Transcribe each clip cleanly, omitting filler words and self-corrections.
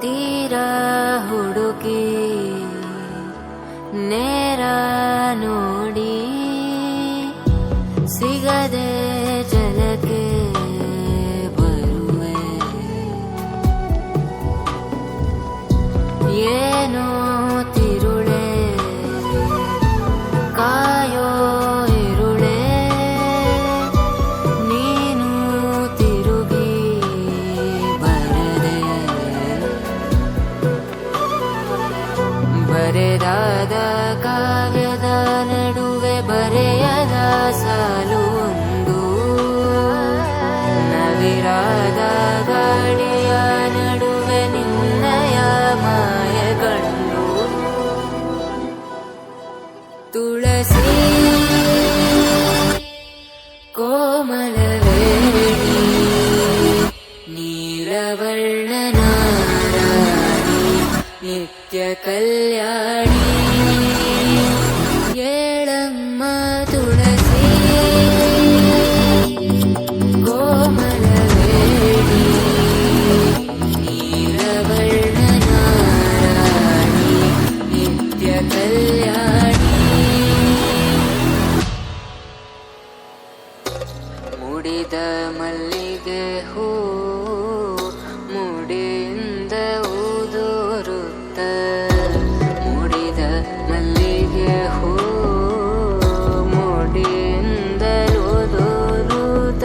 ತೀರ ಹುಡುಕಿ ನೇರ ನೋಡಿ ಸಿಗದೆ ಜಲಕ್ಕೆ ಬರುವೆ. ಏನೋ ತಿರುಳೆ ಕಾಯೋ ಇರುಳೆ ನೀನು ತಿರುಗಿ ಬರದೆ. ಬರೆದಾದ ಕಾವ್ಯದ ನಡುವೆ ಬರೆಯದ ಸಾಲು ಒಂದು, ನವಿರಾದ ಗಾಳಿಯ ನಡುವೆ ನಿನ್ನಯ ಮಾಯ ಕಂಡು. ತುಳಸಿ ಕೋಮಲವೇಣಿ ನೀಲವರ್ಣನ ರಾಣಿ ನಿತ್ಯ ಕಲ್ಯಾಣಿ. ಏಳಮ್ಮ ತುಳಸಿ ಕೋಮಲವೇಣಿ ನೀಲವರ್ಣನ ರಾಣಿ ನಿತ್ಯ ಕಲ್ಯಾಣಿ. ಮುಡಿದ ಮಲ್ಲಿಗೆ ಹೂ ಮುಡಿಯಿಂದ ಊದೋರುತ್ತ, ಮುಡಿದ ಮಲ್ಲಿಗೆ ಹೂ ಮುಡಿಯಿಂದ ಊದೋರುತ್ತ.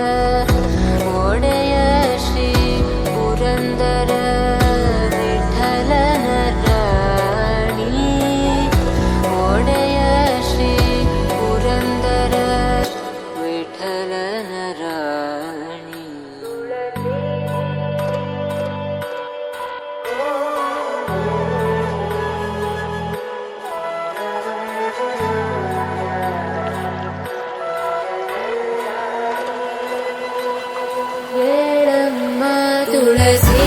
ಒಡೆಯ ಶ್ರೀ ಪುರಂದರ ವಿಠಲನ ರಾಣಿ, ಒಡೆಯ ಶ್ರೀ ಪುರಂದರ ವಿಠಲನ ರಾಣಿ. ಏಳಮ್ಮ ತುಳಸಿ